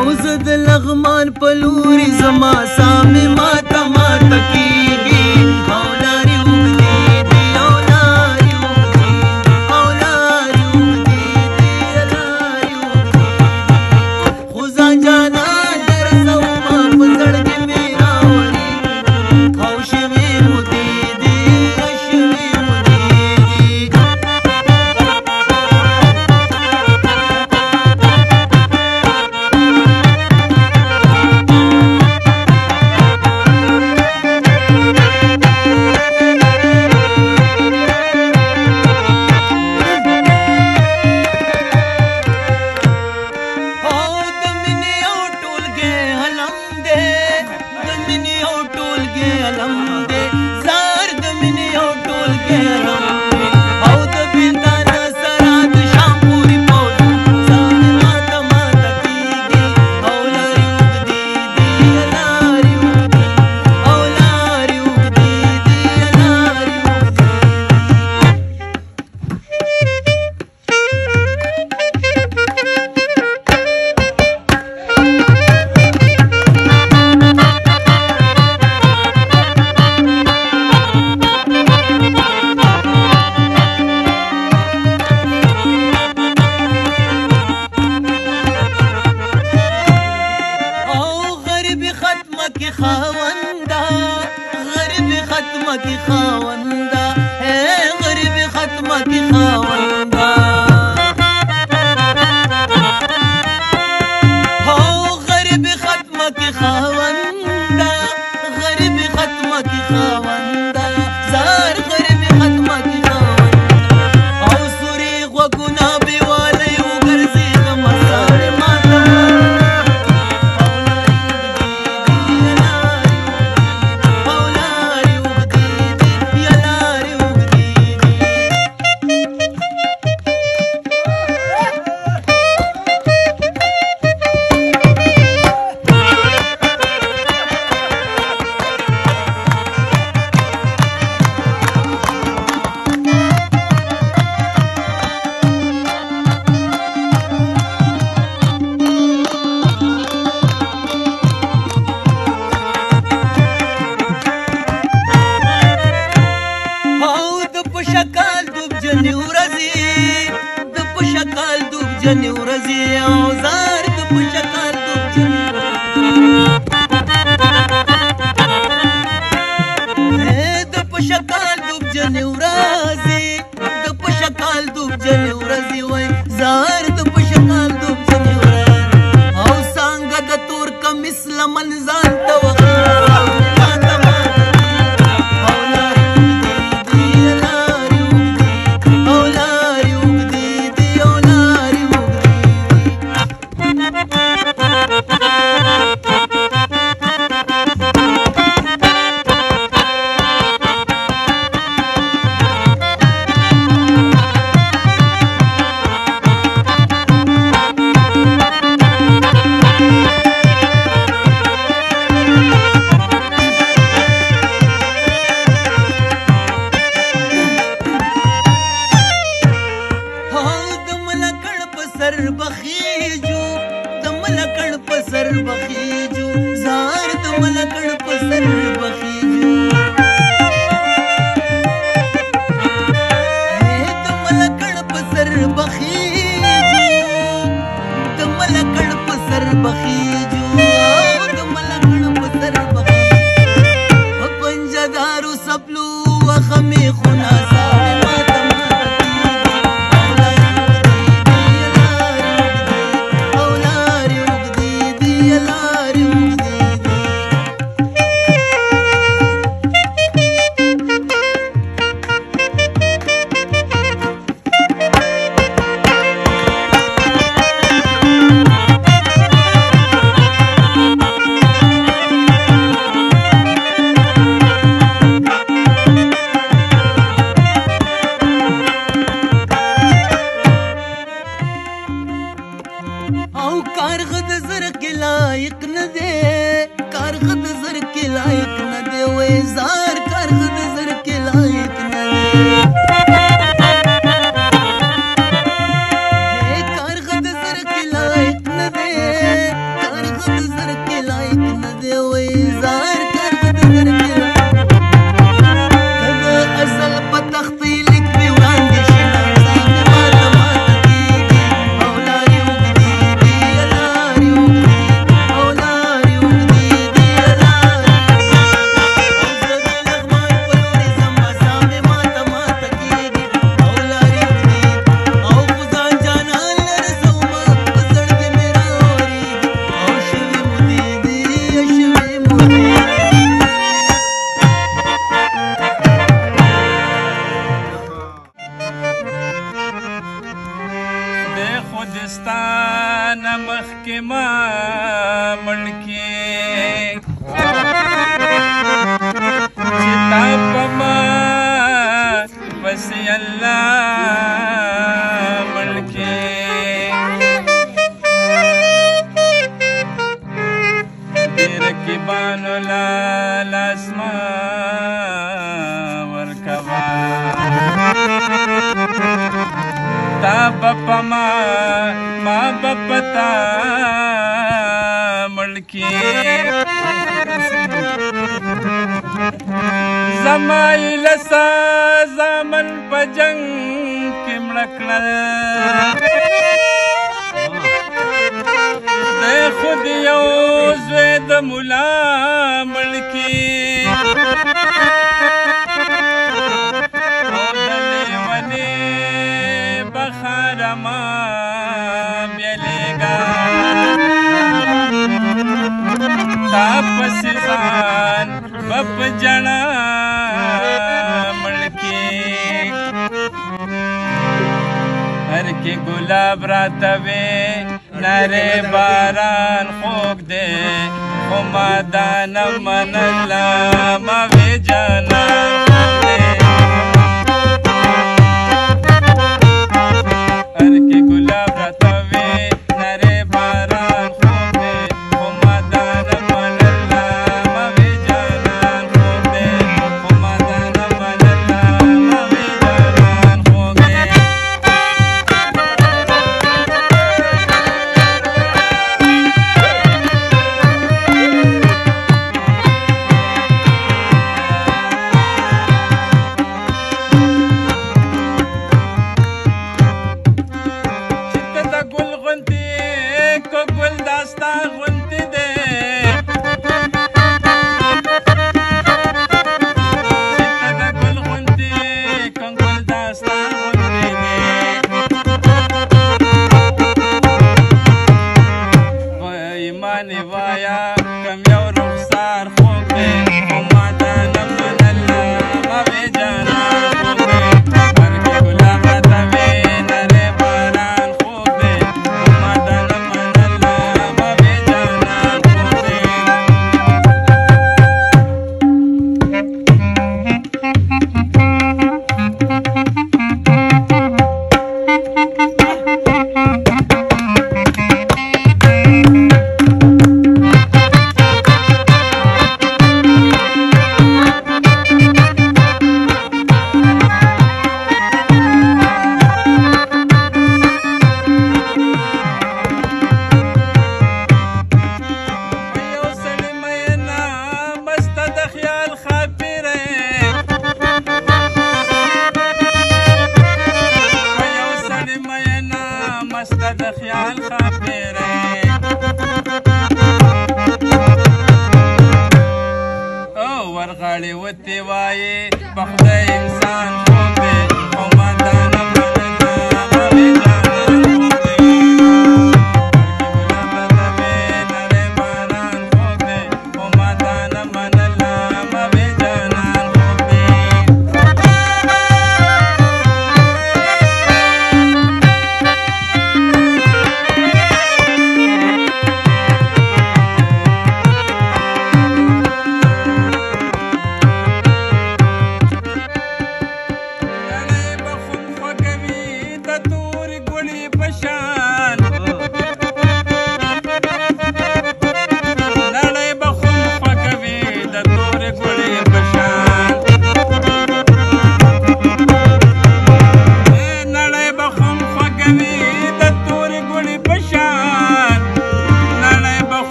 او زه د لغمان په لوري زما سامې ماته ماته کېږي او لارې اوږدې دي او لارې اوږدې او لارې اوږدې دي لارې اوږدې خو ځان جانان درځومه په زړګي مې راولي او شوې مودې دي شوې مودې دي خاوندا غریب ختمه کی خاوندا اے غریب ختمه کی خاوندا هو غریب ختمه کی خاوندا غریب ختمه کی خاوندا زار غریب ختمه کی خاوندا او سوري غوګونه بیواله یو ګرځي د مسار ماته جنې ورځې او زار د په شکال دوب جنې د په شکال دوب جنې ورځې د په شکال دوب جنې ورځې وای زار د په شکال دوب جنې ورځې او څنګه د تور کمیس لمن ځان ته بخیجو د ملکړ په سر بخیجو زار د ملکړ په سر بخیجو د ملکړ په سر بخیجو د ملکړ په سر بخیجو د ملکړ په سر بخیجو پنجدارو سپلو وخمې خنا او کارغه د زر کې لایق نه دی کارغه د زر کې لایق نه دی وې زار کارغه د زر کې لایق نه دی کارغه د زر کې لایق نه دی نه مخکې ما مړ کې چې تا په ما پسې الله مړ کې دې رقیبانو لاس ما ورکوه تا بپا ما بپتا ملکی زمائی لسا زامن پا جنگ کی مڑکڑا دے خود یو زوید ملا ملکی خارما بیلیگا تا پس خان بپ جنا ملکی ہر کی گلاب راتوے نارے باران خوک دے خما دانا من اللہ موی جانا ورغاړې وتې